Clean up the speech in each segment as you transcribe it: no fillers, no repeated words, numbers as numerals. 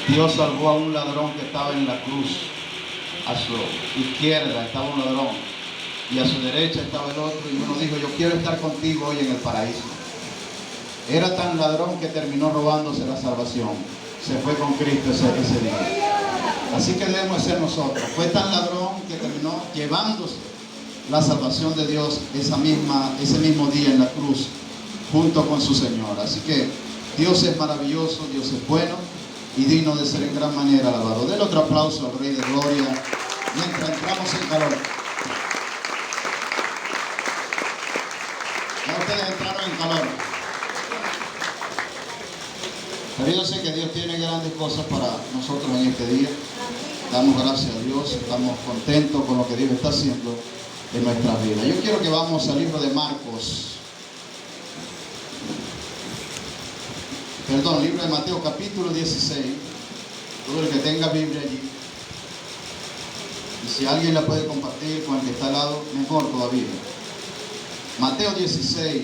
Dios salvó a un ladrón que estaba en la cruz. A su izquierda estaba un ladrón y a su derecha estaba el otro, y uno dijo: yo quiero estar contigo hoy en el paraíso. Era tan ladrón que terminó robándose la salvación. Se fue con Cristo ese día. Así que debemos ser nosotros. Fue tan ladrón que terminó llevándose la salvación de Dios ese mismo día en la cruz, junto con su Señor. Así que Dios es maravilloso, Dios es bueno y digno de ser en gran manera alabado. Denle otro aplauso al Rey de Gloria mientras entramos en calor. Ya ustedes entraron en calor. Pero yo sé que Dios tiene grandes cosas para nosotros en este día. Damos gracias a Dios, estamos contentos con lo que Dios está haciendo en nuestras vidas. Yo quiero que vamos al libro de Marcos. Libro de Mateo, capítulo 16. Todo el que tenga Biblia allí. Y si alguien la puede compartir con el que está al lado, mejor todavía. Mateo 16.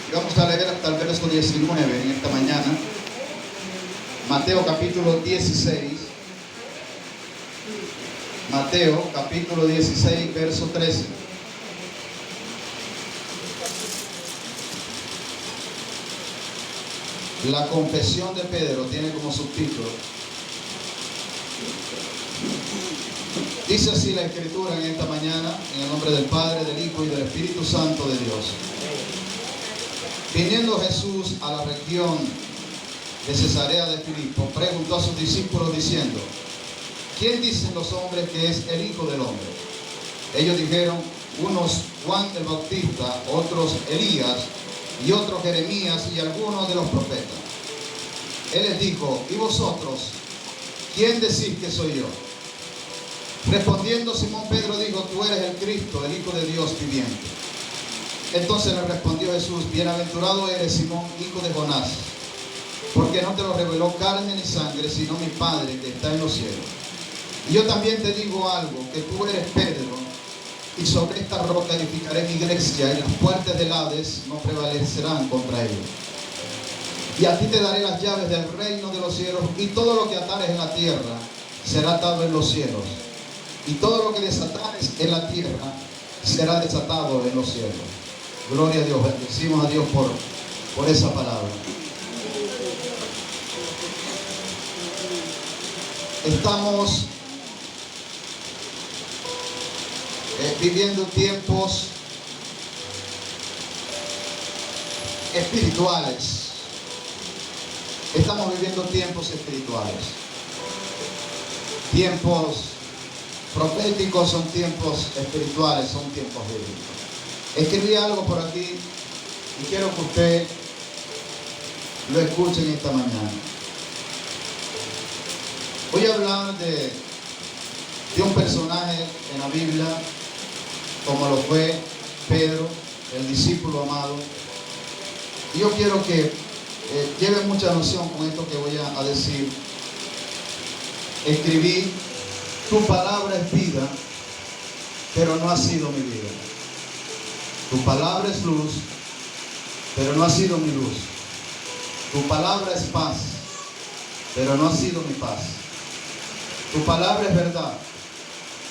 Y vamos a leer hasta el verso 19 en esta mañana. Mateo capítulo 16. Mateo capítulo 16, verso 13. La confesión de Pedro tiene como subtítulo. Dice así la Escritura en esta mañana, en el nombre del Padre, del Hijo y del Espíritu Santo de Dios. Viniendo Jesús a la región de Cesarea de Filipo, preguntó a sus discípulos diciendo: ¿quién dicen los hombres que es el Hijo del Hombre? Ellos dijeron: unos Juan el Bautista, otros Elías, y otros Jeremías, y algunos de los profetas. Él les dijo: ¿y vosotros? ¿Quién decís que soy yo? Respondiendo Simón Pedro dijo: tú eres el Cristo, el Hijo de Dios viviente. Entonces le respondió Jesús: bienaventurado eres, Simón, hijo de Jonás, porque no te lo reveló carne ni sangre, sino mi Padre que está en los cielos. Y yo también te digo algo, que tú eres Pedro, y sobre esta roca edificaré mi iglesia, y las puertas del Hades no prevalecerán contra ella. Y a ti te daré las llaves del reino de los cielos, y todo lo que atares en la tierra será atado en los cielos, y todo lo que desatares en la tierra será desatado en los cielos. Gloria a Dios. Bendecimos a Dios por esa palabra. Estamos viviendo tiempos espirituales. Estamos viviendo tiempos espirituales. Tiempos proféticos son tiempos espirituales, son tiempos bíblicos. Escribí algo por aquí y quiero que usted lo escuche en esta mañana. Voy a hablar de un personaje en la Biblia, como lo fue Pedro, el discípulo amado. Y yo quiero que lleven mucha noción con esto que voy a decir. Escribí: tu palabra es vida, pero no ha sido mi vida. Tu palabra es luz, pero no ha sido mi luz. Tu palabra es paz, pero no ha sido mi paz. Tu palabra es verdad,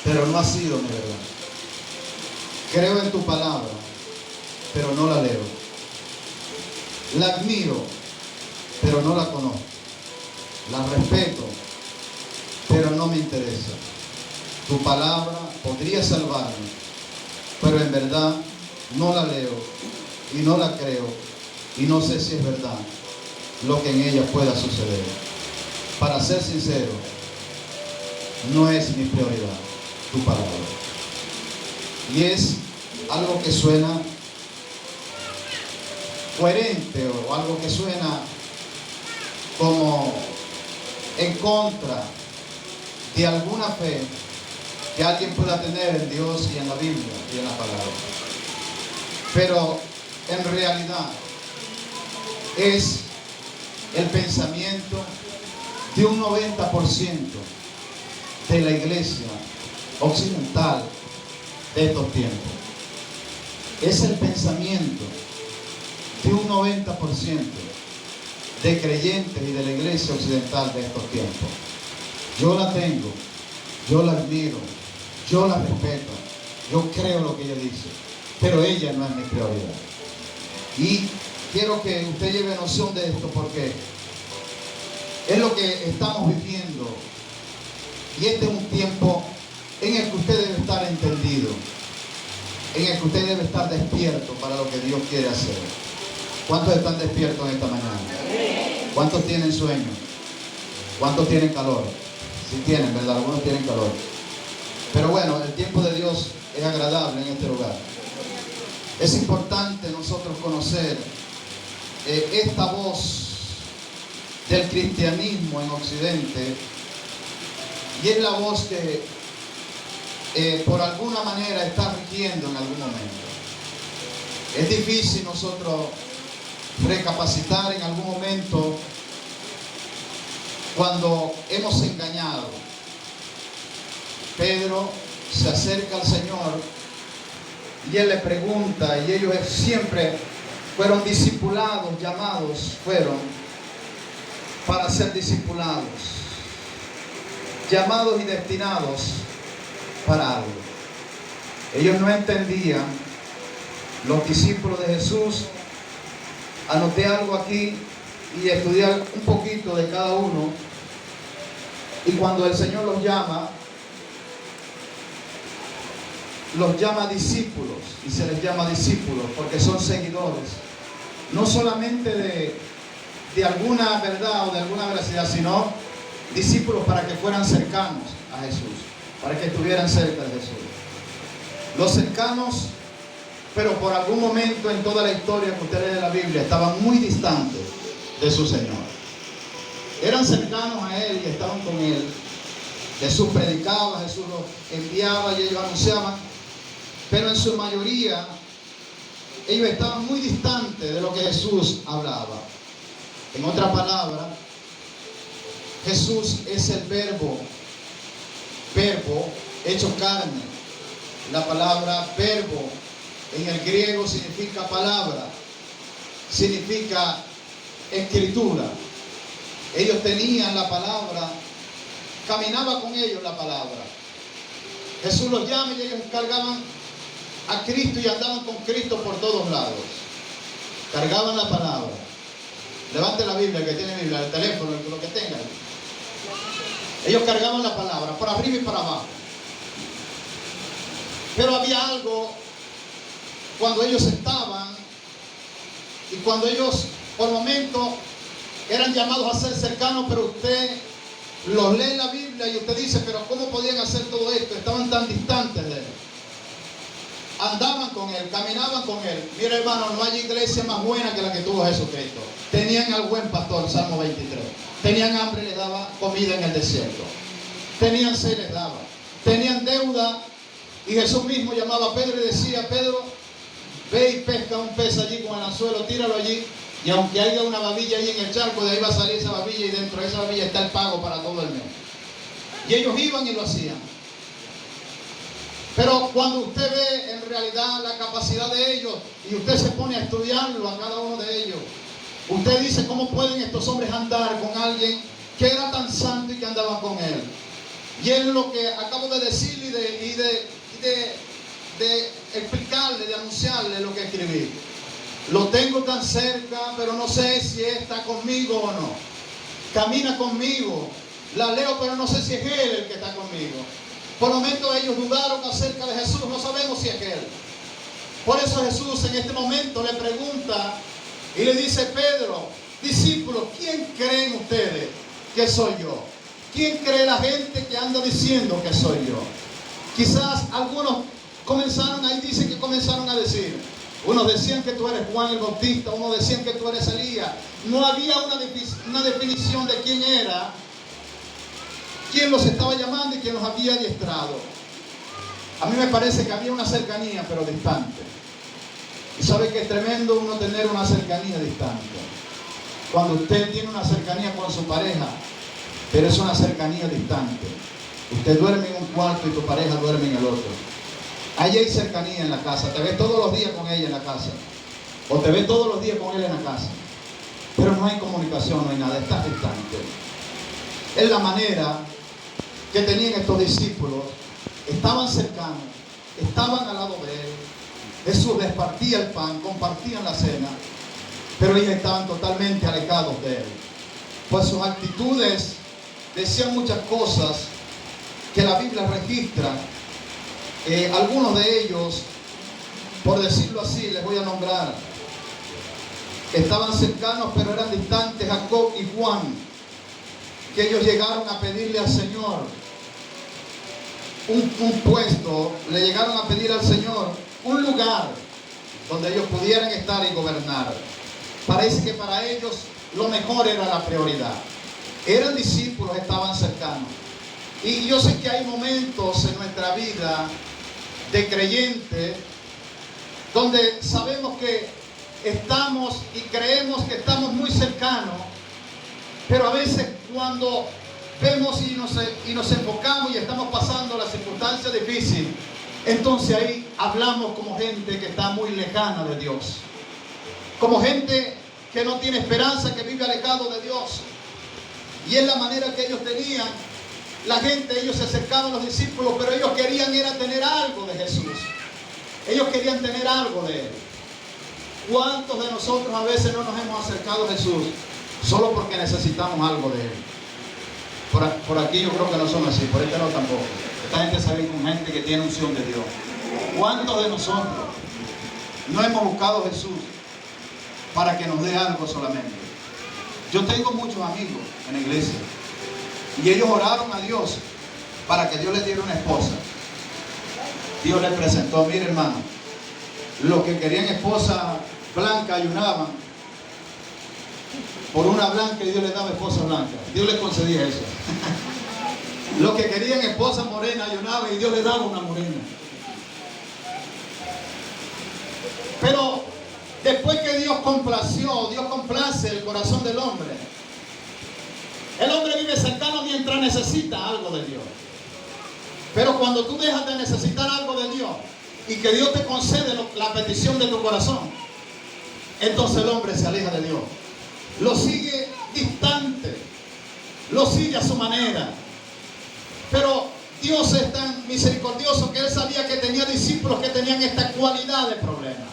pero no ha sido mi verdad. Creo en tu palabra, pero no la leo. La admiro, pero no la conozco. La respeto, pero no me interesa. Tu palabra podría salvarme, pero en verdad no la leo y no la creo y no sé si es verdad lo que en ella pueda suceder. Para ser sincero, no es mi prioridad tu palabra. Y es algo que suena coherente o algo que suena como en contra de alguna fe que alguien pueda tener en Dios y en la Biblia y en la palabra. Pero en realidad es el pensamiento de un 90% de la iglesia occidental de estos tiempos. Es el pensamiento de un 90% de creyentes y de la iglesia occidental de estos tiempos. Yo la tengo, yo la admiro, yo la respeto, yo creo lo que ella dice, pero ella no es mi prioridad. Y quiero que usted lleve noción de esto, porque es lo que estamos viviendo, y este es un tiempo en el que usted debe estar entendido, en el que usted debe estar despierto para lo que Dios quiere hacer. ¿Cuántos están despiertos en esta mañana? ¿Cuántos tienen sueño? ¿Cuántos tienen calor? Sí tienen, ¿verdad? Algunos tienen calor. Pero bueno, el tiempo de Dios es agradable en este lugar. Es importante nosotros conocer esta voz del cristianismo en Occidente, y es la voz que por alguna manera está rigiendo en algún momento. Es difícil nosotros recapacitar en algún momento cuando hemos engañado. Pedro se acerca al Señor y Él le pregunta, y ellos siempre fueron discipulados, llamados fueron para ser discipulados, llamados y destinados para algo. Ellos no entendían, los discípulos de Jesús. Anoté algo aquí y estudié un poquito de cada uno, y cuando el Señor los llama discípulos, y se les llama discípulos porque son seguidores, no solamente de alguna verdad o de alguna veracidad, sino discípulos para que fueran cercanos a Jesús, para que estuvieran cerca de Jesús. Los cercanos, pero por algún momento en toda la historia que usted lee de la Biblia, estaban muy distantes de su Señor. Eran cercanos a Él y estaban con Él. Jesús predicaba, Jesús los enviaba y ellos anunciaban, pero en su mayoría ellos estaban muy distantes de lo que Jesús hablaba. En otra palabra, Jesús es el verbo hecho carne. La palabra verbo en el griego significa palabra, significa escritura. Ellos tenían la palabra, caminaba con ellos la palabra. Jesús los llama y ellos cargaban a Cristo y andaban con Cristo por todos lados. Cargaban la palabra. Levante la Biblia, el que tiene Biblia, el teléfono, lo que tenga. Ellos cargaban la palabra, por arriba y para abajo. Pero había algo cuando ellos estaban y cuando ellos por momentos eran llamados a ser cercanos, pero usted los lee en la Biblia y usted dice, pero ¿cómo podían hacer todo esto? Estaban tan distantes de Él. Andaban con Él, caminaban con Él. Mira, hermano, no hay iglesia más buena que la que tuvo Jesucristo. Tenían al buen pastor, Salmo 23. Tenían hambre, les daba comida en el desierto. Tenían sed, les daba. Tenían deuda, y Jesús mismo llamaba a Pedro y decía, Pedro, ve y pesca un pez allí con el anzuelo, tíralo allí, y aunque haya una babilla ahí en el charco, de ahí va a salir esa babilla, y dentro de esa babilla está el pago para todo el mes. Y ellos iban y lo hacían. Pero cuando usted ve en realidad la capacidad de ellos y usted se pone a estudiarlo a cada uno de ellos, usted dice, ¿cómo pueden estos hombres andar con alguien que era tan santo y que andaba con Él? Y es lo que acabo de decir y de explicarle, de anunciarle lo que escribí. Lo tengo tan cerca, pero no sé si está conmigo o no. Camina conmigo. La leo, pero no sé si es Él el que está conmigo. Por momentos ellos dudaron acerca de Jesús, no sabemos si es Él. Por eso Jesús en este momento le pregunta y le dice, Pedro, discípulos, ¿quién creen ustedes que soy yo? ¿Quién cree la gente que anda diciendo que soy yo? Quizás algunos comenzaron, ahí dice que comenzaron a decir, unos decían que tú eres Juan el Bautista, unos decían que tú eres Elías. No había una definición de quién era, quién los estaba llamando y quién los había adiestrado. A mí me parece que había una cercanía, pero distante. Y sabe que es tremendo uno tener una cercanía distante. Cuando usted tiene una cercanía con su pareja, pero es una cercanía distante. Usted duerme en un cuarto y tu pareja duerme en el otro. Ahí hay cercanía en la casa. Te ves todos los días con ella en la casa. O te ves todos los días con él en la casa. Pero no hay comunicación, no hay nada. Estás distante. Es la manera que tenían estos discípulos. Estaban cercanos. Estaban al lado de él. Jesús les partía el pan, compartían la cena. Pero ellos estaban totalmente alejados de él. Pues sus actitudes decían muchas cosas que la Biblia registra. Algunos de ellos, por decirlo así, les voy a nombrar. Estaban cercanos pero eran distantes, Jacob y Juan, que ellos llegaron a pedirle al Señor un puesto, le llegaron a pedir al Señor un lugar donde ellos pudieran estar y gobernar. Parece que para ellos lo mejor era la prioridad. Eran discípulos, estaban cercanos. Y yo sé que hay momentos en nuestra vida de creyente donde sabemos que estamos y creemos que estamos muy cercanos, pero a veces cuando vemos y nos enfocamos y estamos pasando la circunstancia difícil, entonces ahí hablamos como gente que está muy lejana de Dios, como gente que no tiene esperanza, que vive alejado de Dios. Y es la manera que ellos tenían. La gente, ellos se acercaban a los discípulos, pero ellos querían era tener algo de Jesús. Ellos querían tener algo de Él. ¿Cuántos de nosotros a veces no nos hemos acercado a Jesús solo porque necesitamos algo de Él? Por aquí yo creo que no son así, por este lado tampoco. Esta gente sabe con gente que tiene unción de Dios. ¿Cuántos de nosotros no hemos buscado a Jesús para que nos dé algo solamente? Yo tengo muchos amigos en la iglesia y ellos oraron a Dios para que Dios les diera una esposa. Dios les presentó, mire hermano, los que querían esposa blanca ayunaban por una blanca y Dios les daba esposa blanca. Dios les concedía eso. Los que querían esposa morena ayunaban y Dios les daba una morena. Pero después que Dios complace el corazón del hombre. El hombre vive cercano mientras necesita algo de Dios. Pero cuando tú dejas de necesitar algo de Dios y que Dios te concede la petición de tu corazón, entonces el hombre se aleja de Dios. Lo sigue distante, lo sigue a su manera. Pero Dios es tan misericordioso que Él sabía que tenía discípulos que tenían esta cualidad de problema.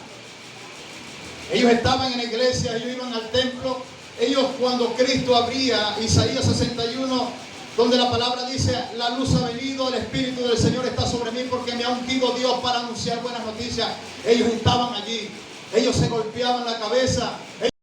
Ellos estaban en la iglesia, ellos iban al templo. Ellos, cuando Cristo abría Isaías 61, donde la palabra dice: la luz ha venido, el Espíritu del Señor está sobre mí porque me ha ungido Dios para anunciar buenas noticias. Ellos estaban allí, ellos se golpeaban la cabeza.